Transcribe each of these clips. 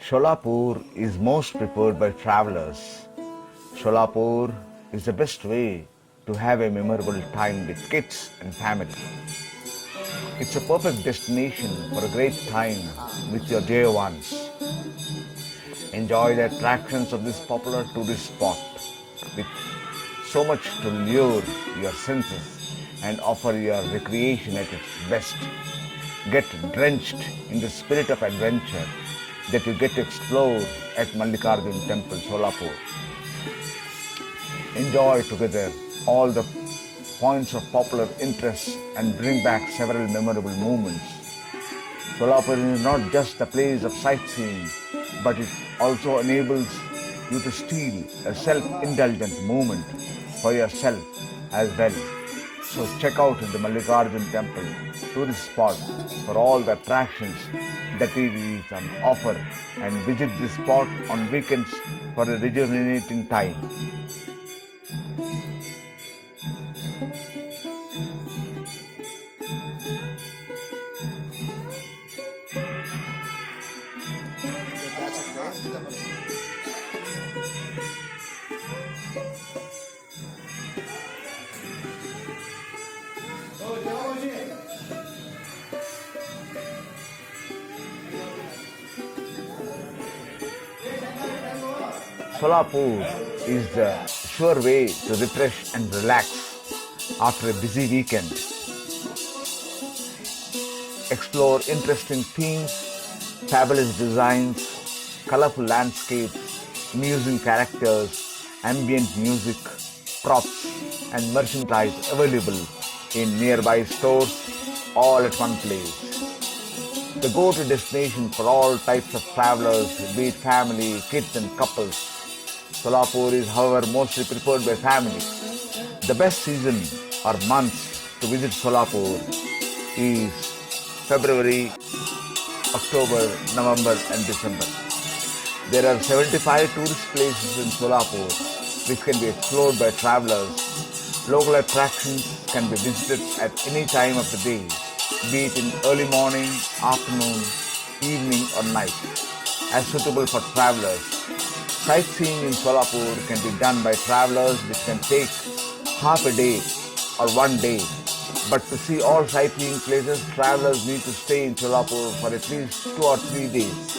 Solapur is most preferred by travelers. Solapur is the best way to have a memorable time with kids and family. It's a perfect destination for a great time with your dear ones. Enjoy the attractions of this popular tourist spot with so much to lure your senses and offer your recreation at its best. Get drenched in the spirit of adventure that you get to explore at Mallikarjuna Temple, Solapur. Enjoy together all the points of popular interest and bring back several memorable moments. Solapur is not just a place of sightseeing, but it also enables you to steal a self-indulgent moment for yourself as well. So check out the Mallikarjuna Temple tourist spot for all the attractions that it is on offer and visit this spot on weekends for a rejuvenating time. Solapur is the sure way to refresh and relax after a busy weekend. Explore interesting themes, fabulous designs, colorful landscapes, amusing characters, ambient music, props, and merchandise available in nearby stores all at one place. The go-to destination for all types of travelers, be it family, kids and couples. Solapur is however mostly preferred by family. The best season or months to visit Solapur is February, October, November and December. There are 75 tourist places in Solapur which can be explored by travelers. Local attractions can be visited at any time of the day, be it in early morning, afternoon, evening or night, as suitable for travelers. Sightseeing in Solapur can be done by travelers which can take half a day or one day. But to see all sightseeing places, travelers need to stay in Solapur for at least 2 or 3 days.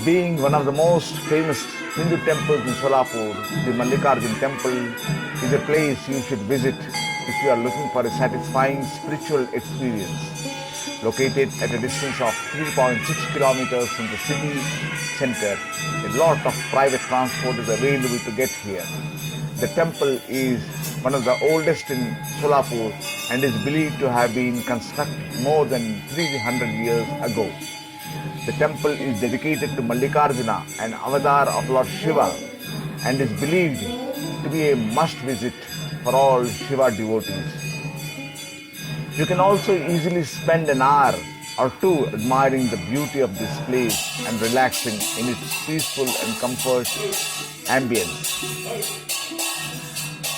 Being one of the most famous Hindu temples in Solapur, the Mallikarjuna Temple is a place you should visit if you are looking for a satisfying spiritual experience. Located at a distance of 3.6 kilometers from the city center, a lot of private transport is available to get here. The temple is one of the oldest in Solapur and is believed to have been constructed more than 300 years ago. The temple is dedicated to Mallikarjuna, an avatar of Lord Shiva, and is believed to be a must-visit for all Shiva devotees. You can also easily spend an hour or two admiring the beauty of this place and relaxing in its peaceful and comfort ambience.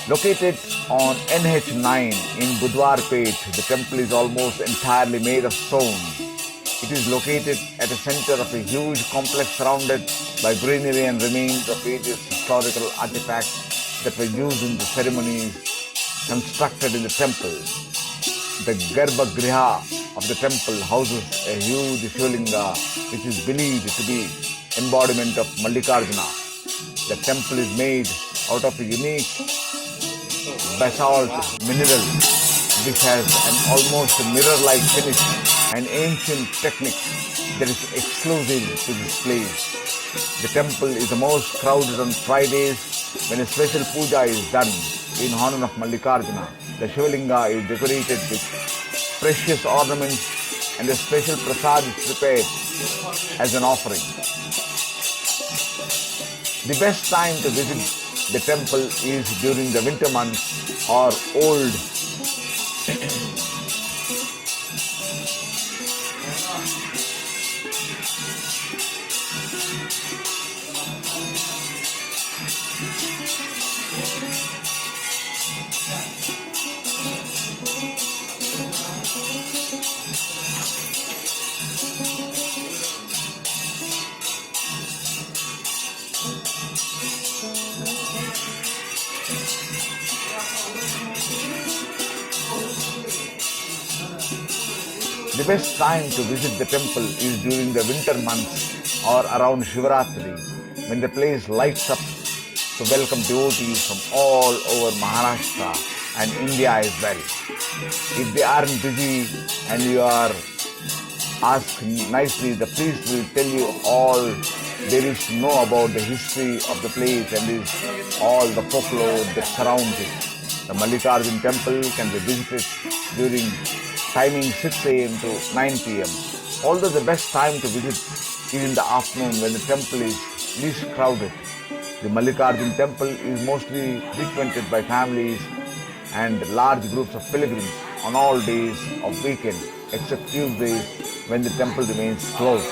Located on NH9 in Budwarpet, the temple is almost entirely made of stone. It is located at the center of a huge complex surrounded by greenery and remains of various historical artifacts that were used in the ceremonies constructed in the temple. The Garbhagriha of the temple houses a huge Shivalinga which is believed to be embodiment of Mallikarjuna. The temple is made out of a unique basalt mineral which has an almost mirror-like finish and ancient technique that is exclusive to this place. The temple is the most crowded on Fridays when a special puja is done in honor of Mallikarjuna. The Shivalinga is decorated with precious ornaments, and a special prasad is prepared as an offering. The best time to visit the temple is during the winter months or old The best time to visit the temple is during the winter months or around Shivaratri, when the place lights up to welcome devotees from all over Maharashtra and India as well. If they aren't busy and you are asked nicely, the priest will tell you all there is to know about the history of the place and all the folklore that surrounds it. The Mallikarjuna Temple can be visited during timing 6 a.m. to 9 p.m. Although the best time to visit is in the afternoon when the temple is least crowded. The Mallikarjuna Temple is mostly frequented by families and large groups of pilgrims on all days of weekend except Tuesdays when the temple remains closed.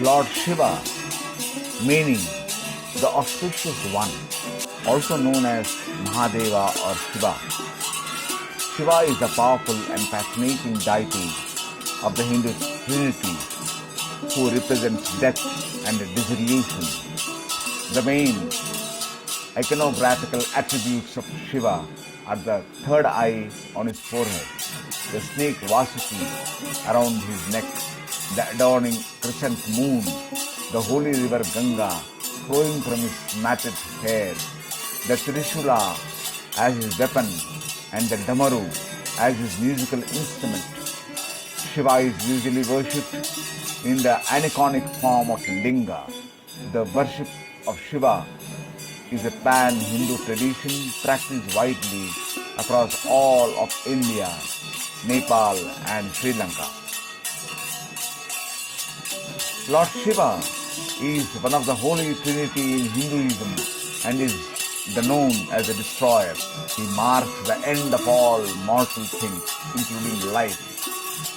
Lord Shiva, meaning the auspicious one, also known as Mahadeva or Shiva. Shiva is the powerful and fascinating deity of the Hindu Trinity who represents death and dissolution. The main iconographical attributes of Shiva are the third eye on his forehead, the snake Vasuki around his neck, the adorning crescent moon, the holy river Ganga flowing from his matted hair, the Trishula as his weapon, and the Damaru as his musical instrument. Shiva is usually worshipped in the aniconic form of Linga. The worship of Shiva is a pan-Hindu tradition practiced widely across all of India, Nepal and Sri Lanka. Lord Shiva is one of the holy trinity in Hinduism and is known as the destroyer. He marks the end of all mortal things, including life.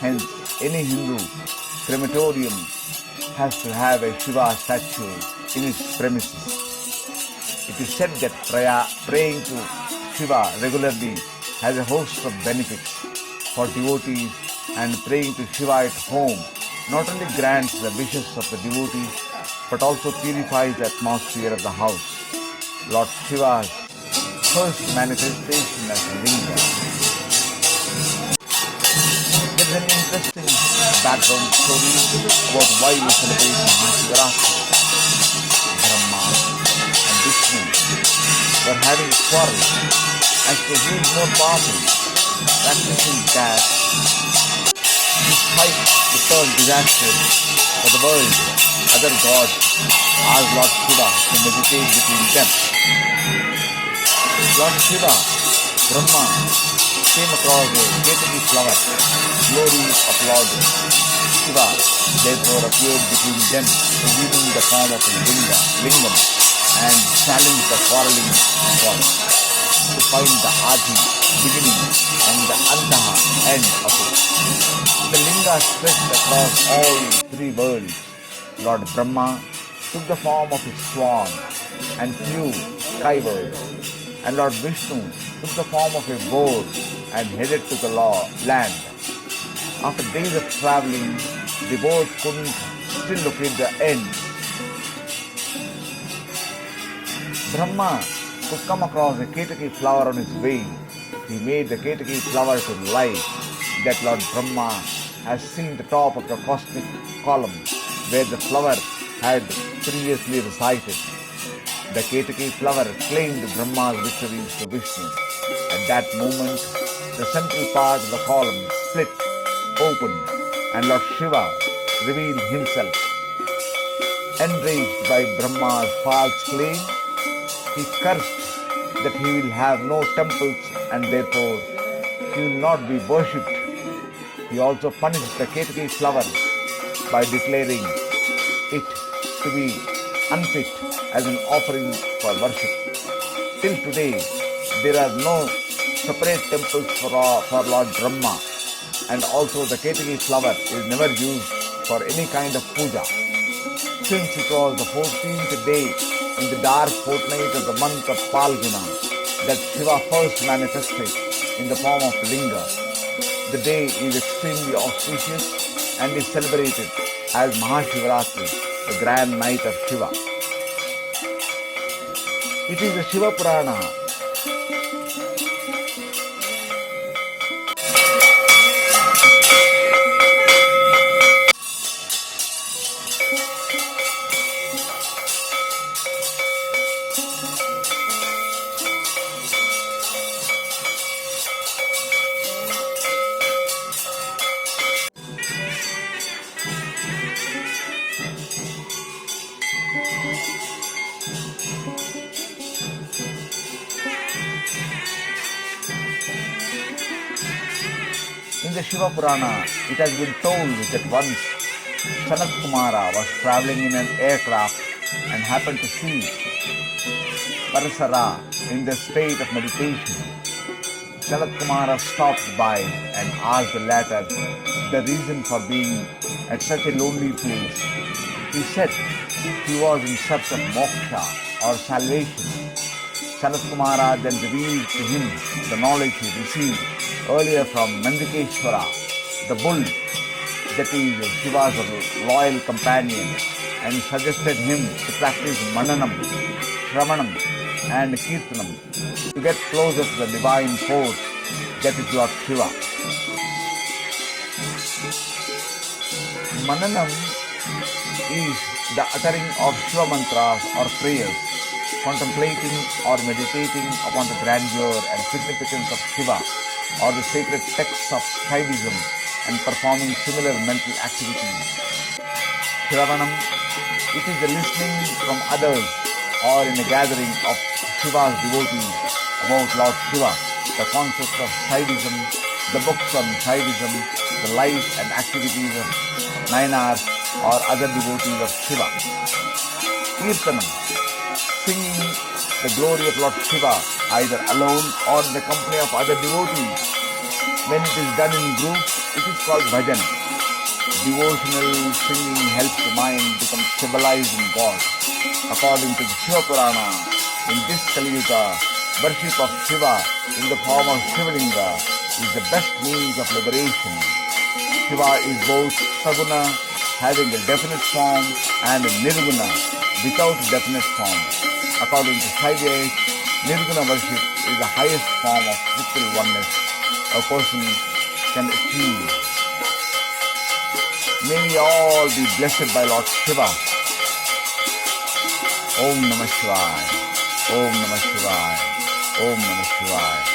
Hence, any Hindu crematorium has to have a Shiva statue in its premises. It is said that praying to Shiva regularly has a host of benefits for devotees, and praying to Shiva at home not only grants the wishes of the devotees but also purifies the atmosphere of the house. Lord Shiva's first manifestation as Linga. There is an interesting background story about why we celebrate Mahashivaratri. Brahma and Vishnu were having a quarrel as to who is more powerful, practicing that this fight would turn disastrous for the world. Other gods asked Lord Shiva to meditate between them. Lord Shiva, Brahma, came across a Ketaki flower, glory of Lord Shiva, therefore appeared between them, revealing the form of a lingam, and challenged the quarreling gods to find the Adi, beginning, and the Antaha, end of it. The linga stretched across all three worlds. Lord Brahma took the form of a swan and flew skyward, and Lord Vishnu took the form of a boar and headed to the land. After days of traveling, the boat couldn't still locate the end. Brahma could come across a Ketaki flower on his way. He made the Ketaki flower to life, that Lord Brahma has seen the top of the cosmic column where the flower had previously resided. The Ketaki flower claimed Brahma's victories to Vishnu. At that moment, the central part of the column split open and Lord Shiva revealed himself. Enraged by Brahma's false claim, he cursed that he will have no temples and therefore he will not be worshipped. He also punished the Ketaki flower by declaring it to be unfit as an offering for worship. Till today, there are no separate temples for Lord Brahma, and also the Ketaki flower is never used for any kind of puja. Since it was the 14th day in the dark fortnight of the month of Falguna that Shiva first manifested in the form of Linga, the day is extremely auspicious and is celebrated as Mahashivaratri, the grand night of Shiva. It is the Shiva Purana. In the Shiva Purana, it has been told that once Sanat Kumara was traveling in an aircraft and happened to see Parasara in the state of meditation. Sanat Kumara stopped by and asked the latter the reason for being at such a lonely place. He said he was in search of moksha or salvation. Sanat Kumara then revealed to him the knowledge he received earlier from Nandikeshwara, the bull, that is Shiva's loyal companion, and suggested him to practice Mananam, Shravanam, and Kirtanam to get closer to the divine force that is Lord Shiva. Mananam is the uttering of Shiva mantras or prayers, contemplating or meditating upon the grandeur and significance of Shiva or the sacred texts of Shaivism and performing similar mental activities. Shravanam, it is the listening from others or in a gathering of Shiva's devotees about Lord Shiva, the concepts of Shaivism, the books on Shaivism, the life and activities of Nayanars or other devotees of Shiva. Kirtanam, singing the glory of Lord Shiva either alone or in the company of other devotees. When it is done in groups, it is called bhajan. Devotional singing helps the mind become stabilized in God. According to the Shiva Purana, in this Kali Yuga, worship of Shiva in the form of Shivalinga is the best means of liberation. Shiva is both Saguna, having a definite form, and Nirguna, without a definite form. According to Shaiva, Nirguna worship is the highest form of spiritual oneness a person can achieve. May we all be blessed by Lord Shiva. Om Namah Shivaya. Om Namah Shivaya. Om Namah Shivaya.